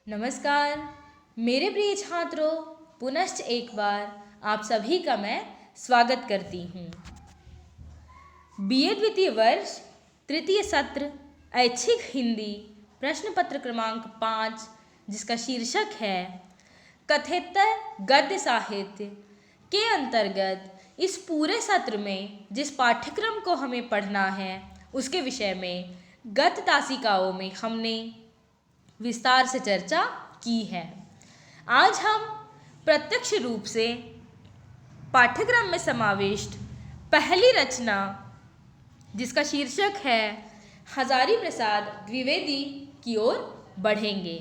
नमस्कार मेरे प्रिय छात्रों, पुनश्च एक बार आप सभी का मैं स्वागत करती हूँ। बीए द्वितीय वर्ष तृतीय सत्र ऐच्छिक हिंदी प्रश्न पत्र क्रमांक 5, जिसका शीर्षक है कथेतर गद्य साहित्य के अंतर्गत इस पूरे सत्र में जिस पाठ्यक्रम को हमें पढ़ना है उसके विषय में गद्य तासिकाओं में हमने विस्तार से चर्चा की है। आज हम प्रत्यक्ष रूप से पाठ्यक्रम में समाविष्ट पहली रचना, जिसका शीर्षक है हजारी प्रसाद द्विवेदी की ओर बढ़ेंगे।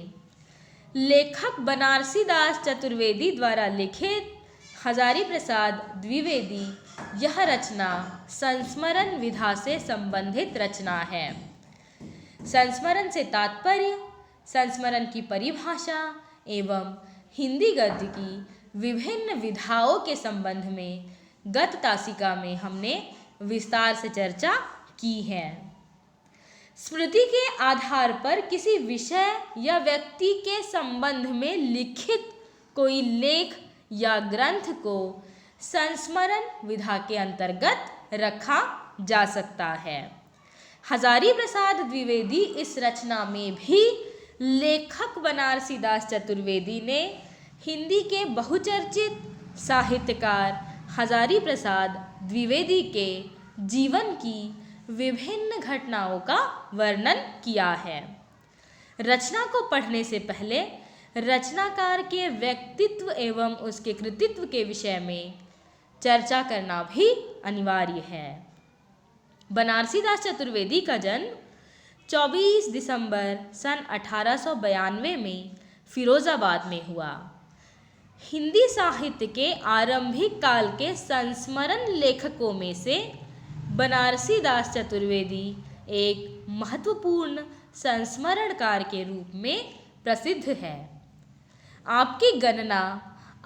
लेखक बनारसी दास चतुर्वेदी द्वारा लिखित हजारी प्रसाद द्विवेदी यह रचना संस्मरण विधा से संबंधित रचना है। संस्मरण से तात्पर्य संस्मरण की परिभाषा एवं हिंदी गद्य की विभिन्न विधाओं के संबंध में गद्य तासिका में हमने विस्तार से चर्चा की है। स्मृति के आधार पर किसी विषय या व्यक्ति के संबंध में लिखित कोई लेख या ग्रंथ को संस्मरण विधा के अंतर्गत रखा जा सकता है। हजारी प्रसाद द्विवेदी इस रचना में भी लेखक बनारसी दास चतुर्वेदी ने हिंदी के बहुचर्चित साहित्यकार हजारी प्रसाद द्विवेदी के जीवन की विभिन्न घटनाओं का वर्णन किया है। रचना को पढ़ने से पहले रचनाकार के व्यक्तित्व एवं उसके कृतित्व के विषय में चर्चा करना भी अनिवार्य है। बनारसी दास चतुर्वेदी का जन्म 24 दिसंबर सन 1892 में फिरोजाबाद में हुआ। हिंदी साहित्य के आरंभिक काल के संस्मरण लेखकों में से बनारसी दास चतुर्वेदी एक महत्वपूर्ण संस्मरणकार के रूप में प्रसिद्ध है। आपकी गणना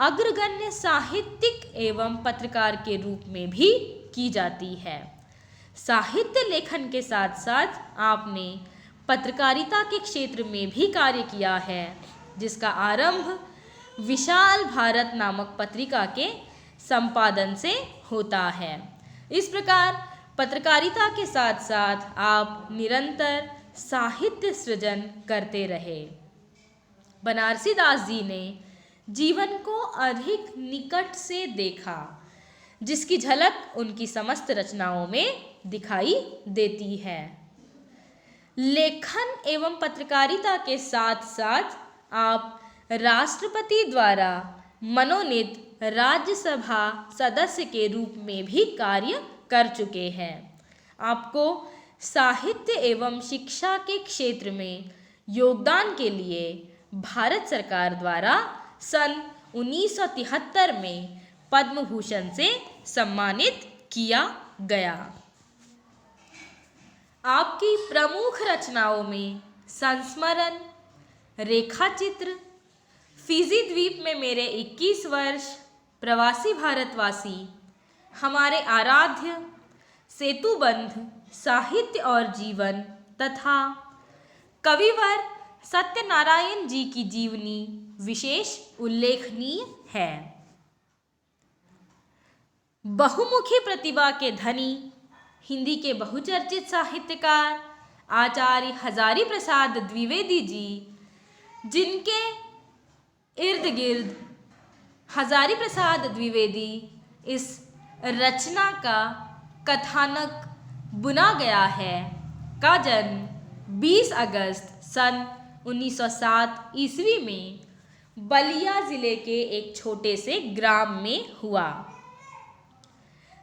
अग्रगण्य साहित्यिक एवं पत्रकार के रूप में भी की जाती है। साहित्य लेखन के साथ साथ आपने पत्रकारिता के क्षेत्र में भी कार्य किया है, जिसका आरंभ विशाल भारत नामक पत्रिका के संपादन से होता है। इस प्रकार पत्रकारिता के साथ साथ आप निरंतर साहित्य सृजन करते रहे। बनारसी दास जी ने जीवन को अधिक निकट से देखा, जिसकी झलक उनकी समस्त रचनाओं में दिखाई देती है। लेखन एवं पत्रकारिता के साथ साथ आप राष्ट्रपति द्वारा मनोनीत राज्यसभा सदस्य के रूप में भी कार्य कर चुके हैं। आपको साहित्य एवं शिक्षा के क्षेत्र में योगदान के लिए भारत सरकार द्वारा सन 1973 में पद्म भूषण से सम्मानित किया गया। आपकी प्रमुख रचनाओं में संस्मरण, रेखाचित्र, फिजी द्वीप में मेरे 21 वर्ष, प्रवासी भारतवासी, हमारे आराध्य, सेतुबंध, साहित्य और जीवन तथा कविवर सत्यनारायण जी की जीवनी विशेष उल्लेखनीय है। बहुमुखी प्रतिभा के धनी हिंदी के बहुचर्चित साहित्यकार आचार्य हजारी प्रसाद द्विवेदी जी, जिनके इर्द गिर्द हजारी प्रसाद द्विवेदी इस रचना का कथानक बुना गया है, का जन्म 20 अगस्त सन 1907 ईस्वी में बलिया जिले के एक छोटे से ग्राम में हुआ।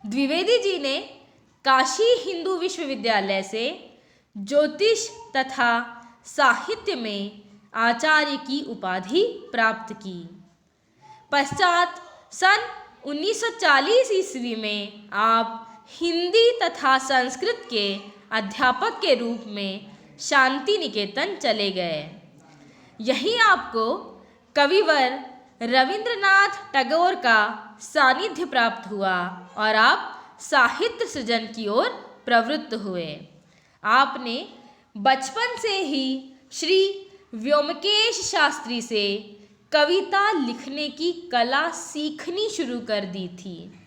द्विवेदी जी ने काशी हिंदू विश्वविद्यालय से ज्योतिष तथा साहित्य में आचार्य की उपाधि प्राप्त की। पश्चात सन 1940 ईस्वी में आप हिंदी तथा संस्कृत के अध्यापक के रूप में शांति निकेतन चले गए। यहीं आपको कविवर रविंद्रनाथ टैगोर का सानिध्य प्राप्त हुआ और आप साहित्य सृजन की ओर प्रवृत्त हुए। आपने बचपन से ही श्री व्योमकेश शास्त्री से कविता लिखने की कला सीखनी शुरू कर दी थी।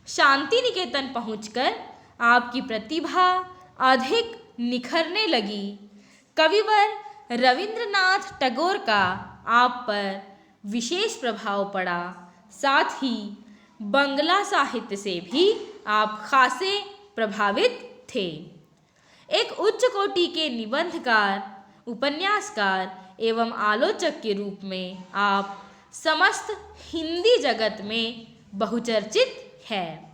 शांति निकेतन पहुंचकर आपकी प्रतिभा अधिक निखरने लगी। कविवर रविंद्रनाथ टैगोर का आप पर विशेष प्रभाव पड़ा। साथ ही बंगला साहित्य से भी आप खासे प्रभावित थे। एक उच्च कोटि के निबंधकार, उपन्यासकार एवं आलोचक के रूप में आप समस्त हिंदी जगत में बहुचर्चित है।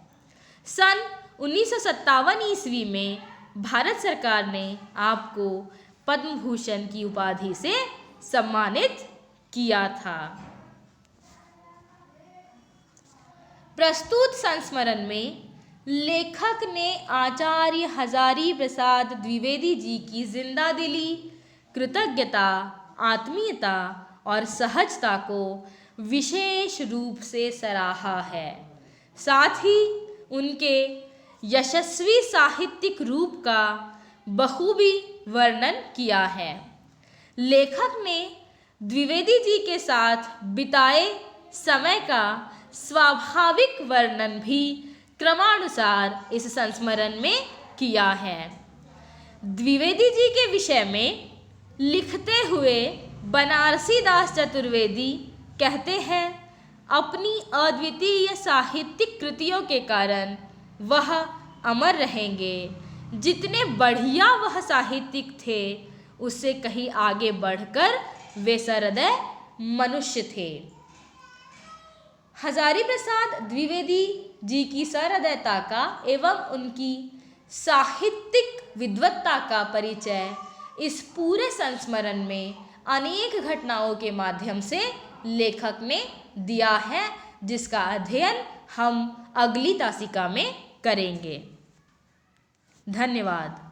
सन 1957 ईस्वी में भारत सरकार ने आपको पद्म भूषण की उपाधि से सम्मानित किया था। प्रस्तुत संस्मरण में लेखक ने आचार्य हजारी प्रसाद द्विवेदी जी की जिंदादिली, कृतज्ञता, आत्मीयता और सहजता को विशेष रूप से सराहा है। साथ ही उनके यशस्वी साहित्यिक रूप का बखूबी वर्णन किया है। लेखक ने द्विवेदी जी के साथ बिताए समय का स्वाभाविक वर्णन भी क्रमानुसार इस संस्मरण में किया है। द्विवेदी जी के विषय में लिखते हुए बनारसी दास चतुर्वेदी कहते हैं, अपनी अद्वितीय साहित्यिक कृतियों के कारण वह अमर रहेंगे। जितने बढ़िया वह साहित्यिक थे, उससे कहीं आगे बढ़कर वे सहृदय मनुष्य थे। हजारी प्रसाद द्विवेदी जी की सहृदयता का एवं उनकी साहित्यिक विद्वत्ता का परिचय इस पूरे संस्मरण में अनेक घटनाओं के माध्यम से लेखक ने दिया है, जिसका अध्ययन हम अगली तासिका में करेंगे। धन्यवाद।